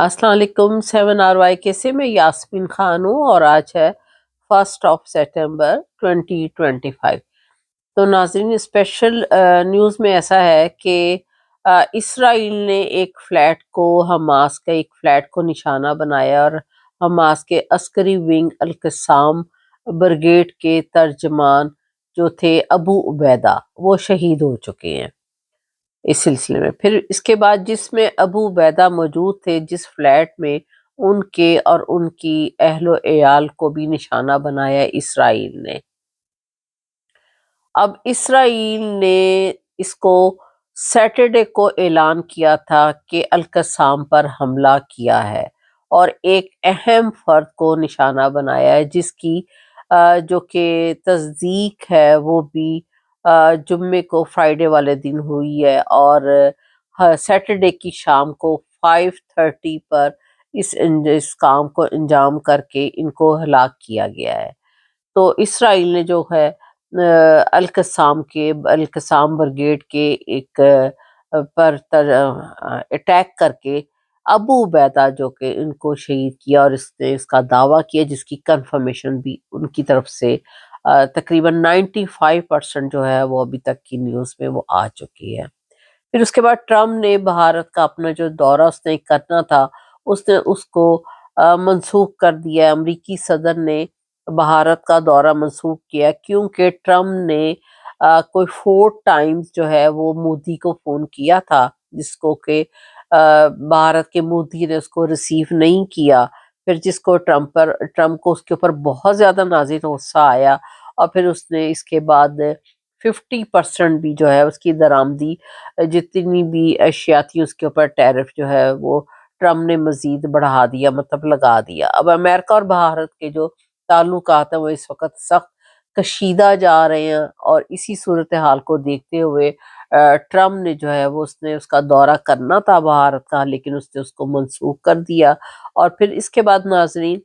अस्सलाम वालेकुम 7 RY के से मैं यास्मीन खान हूँ और आज है 1 सितंबर 2025। तो नाज़रीन स्पेशल न्यूज़ में ऐसा है कि इसराइल ने एक फ्लैट को हमास के एक फ्लैट को निशाना बनाया और हमास के अस्करी विंग अल कसाम ब्रिगेड के तर्जमान जो थे अबू उबैदा वो शहीद हो चुके हैं इस सिलसिले में। फिर इसके बाद जिसमें अबू उबैदा मौजूद थे जिस फ्लैट में उनके और उनकी अहलो एयाल को भी निशाना बनाया इसराइल ने। अब इसराइल ने इसको सैटरडे को ऐलान किया था कि अल-कस्साम पर हमला किया है और एक अहम फर्द को निशाना बनाया है जिसकी जो कि तस्दीक है वो भी जुम्मे को फ्राइडे वाले दिन हुई है और सैटरडे की शाम को 5:30 पर इस काम को अंजाम करके इनको हलाक किया गया है। तो इसराइल ने जो है अल कसाम ब्रिगेड के एक पर अटैक करके अबू उबैदा जो कि इनको शहीद किया और इसने इसका दावा किया जिसकी कंफर्मेशन भी उनकी तरफ से तकरीबन 95% जो है वो अभी तक की न्यूज़ में वो आ चुकी है। फिर उसके बाद ट्रम्प ने भारत का अपना जो दौरा उसने करना था उसने उसको मनसूख कर दिया। अमरीकी सदर ने भारत का दौरा मनसूख किया क्योंकि ट्रम्प ने कोई 4 टाइम्स जो है वो मोदी को फोन किया था जिसको कि भारत के मोदी ने उसको रिसीव नहीं किया। फिर जिसको ट्रम्प को उसके ऊपर बहुत ज्यादा नाज़िर गुस्सा आया और फिर उसने इसके बाद 50% भी जो है उसकी दरामदी जितनी भी अशिया थी उसके ऊपर टैरिफ जो है वो ट्रम्प ने मजीद बढ़ा दिया, मतलब लगा दिया। अब अमेरिका और भारत के जो ताल्लुकात हैं वो इस वक्त सख्त कशीदा जा रहे हैं और इसी सूरत हाल को देखते हुए ट्रम्प ने जो है वो उसने उसका दौरा करना था भारत का लेकिन उसने उसको मनसूख कर दिया। और फिर इसके बाद नाजरीन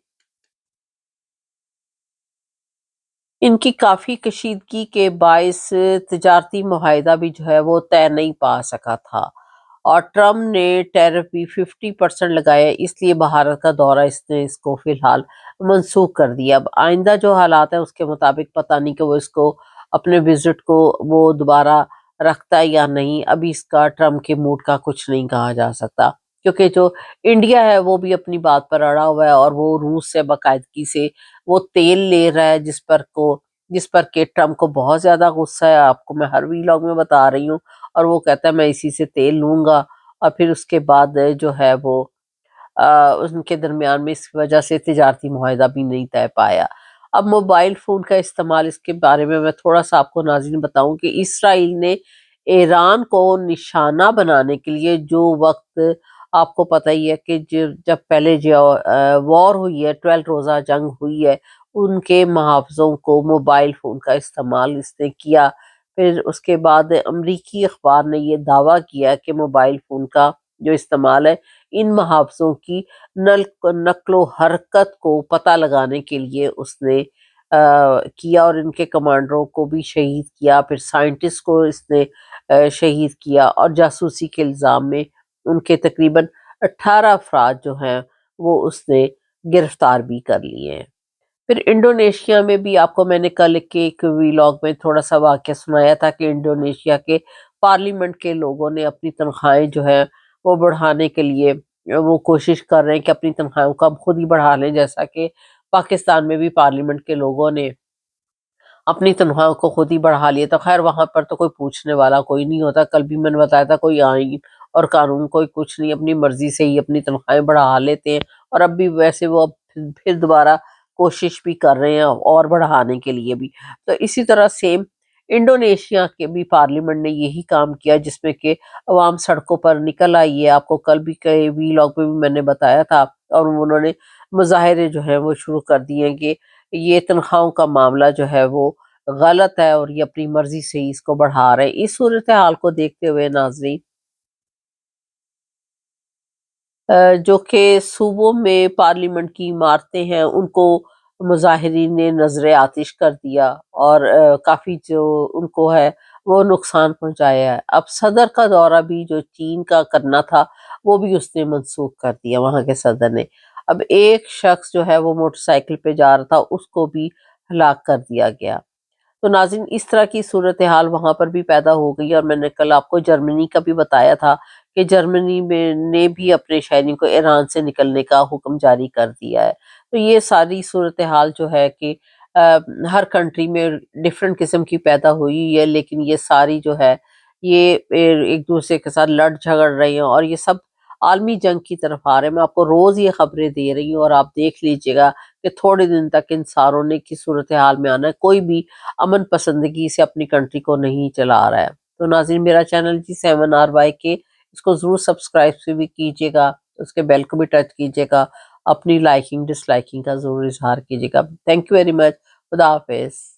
इनकी काफ़ी कशीदगी के बायस तिजारती मुआहिदा भी जो है वो तय नहीं पा सका था और ट्रम्प ने टैरिफ भी 50% लगाया इसलिए भारत का दौरा इसने इसको फिलहाल मनसूख कर दिया। अब आइंदा जो हालात है उसके मुताबिक पता नहीं कि वो इसको अपने विजिट को वो दोबारा रखता है या नहीं। अभी इसका ट्रम्प के मूड का कुछ नहीं कहा जा सकता क्योंकि जो इंडिया है वो भी अपनी बात पर अड़ा हुआ है और वो रूस से बाकायदगी से वो तेल ले रहा है जिस पर के ट्रम्प को बहुत ज्यादा गुस्सा है। आपको मैं हर वीलॉग में बता रही हूँ और वो कहता है मैं इसी से तेल लूंगा और फिर उसके बाद जो है वो उनके दरमियान में इस वजह से तिजारती मुआहिदा भी नहीं तय पाया। अब मोबाइल फोन का इस्तेमाल इसके बारे में मैं थोड़ा सा आपको नाज़रीन बताऊं कि इसराइल ने ईरान को निशाना बनाने के लिए जो वक्त आपको पता ही है कि जब पहले जो वॉर हुई है 12 रोज़ा जंग हुई है उनके मुहावजों को मोबाइल फ़ोन का इस्तेमाल इसने किया। फिर उसके बाद अमरीकी अखबार ने ये दावा किया कि मोबाइल फ़ोन का जो इस्तेमाल है इन मुहावजों की नक्लो हरकत को पता लगाने के लिए उसने किया और इनके कमांडरों को भी शहीद किया। फिर साइंटिस्ट को इसने शहीद किया और जासूसी के इल्ज़ाम में उनके तकरीबन 18 अफराद जो हैं वो उसने गिरफ्तार भी कर लिए हैं। फिर इंडोनेशिया में भी आपको मैंने कल के एक व्लॉग में थोड़ा सा वाक़या सुनाया था कि इंडोनेशिया के पार्लियामेंट के लोगों ने अपनी तनख्वाहें जो है वो बढ़ाने के लिए वो कोशिश कर रहे हैं कि अपनी तनख्वाहों को हम खुद ही बढ़ा लें जैसा कि पाकिस्तान में भी पार्लियामेंट के लोगों ने अपनी तनख्वाहों को खुद ही बढ़ा लिया। तो खैर वहां पर तो कोई पूछने वाला कोई नहीं होता। कल भी मैंने बताया था कोई आइन और कानून कोई कुछ नहीं, अपनी मर्जी से ही अपनी तनख्वाहें बढ़ा लेते हैं और अब भी वैसे वो अब फिर दोबारा कोशिश भी कर रहे हैं और बढ़ाने के लिए भी। तो इसी तरह सेम इंडोनेशिया के भी पार्लियामेंट ने यही काम किया जिसमें कि अवाम सड़कों पर निकल आई है। आपको कल भी कई वीलॉग में भी मैंने बताया था और उन्होंने मुजाहरे जो है वो शुरू कर दिए कि ये तनख्वाहों का मामला जो है वो गलत है और ये अपनी मर्जी से ही इसको बढ़ा रहे हैं। इस सूरत हाल को देखते हुए नाजरीन जो कि सूबों में पार्लियामेंट की इमारतें हैं उनको मुजाहिरीन ने नजर आतिश कर दिया और काफी जो उनको है वो नुकसान पहुंचाया है। अब सदर का दौरा भी जो चीन का करना था وہ بھی اس نے منسوخ کر دیا وہاں کے صدر نے۔ اب ایک شخص جو ہے وہ موٹر سائیکل پہ جا رہا تھا، اس کو بھی ہلاک کر دیا گیا۔ تو ناظرین اس طرح کی صورتحال وہاں پر بھی پیدا ہو گئی، اور میں نے کل آپ کو جرمنی کا بھی بتایا تھا کہ جرمنی میں نے بھی اپنے شہریوں کو ایران سے نکلنے کا حکم جاری کر دیا ہے۔ تو یہ ساری صورتحال جو ہے کہ ہر کنٹری میں ڈفرینٹ قسم کی پیدا ہوئی ہے، لیکن یہ ساری جو ہے یہ ایک دوسرے کے ساتھ لڑ جھگڑ رہی ہیں، اور یہ سب عالمی جنگ کی طرف آ رہے ہیں۔ میں آپ کو روز یہ خبریں دے رہی ہوں، اور آپ دیکھ لیجئے گا کہ تھوڑے دن تک ان ساروں کی صورتحال میں آنا ہے، کوئی بھی امن پسندگی سے اپنی کنٹری کو نہیں چلا رہا ہے۔ تو ناظرین میرا چینل جی 7RY کے، اس کو ضرور سبسکرائب سے بھی کیجیے گا، اس کے بیل کو بھی ٹچ کیجیے گا، اپنی لائکنگ ڈس لائکنگ کا ضرور اظہار کیجیے گا۔ تھینک یو ویری مچ، خدا حافظ۔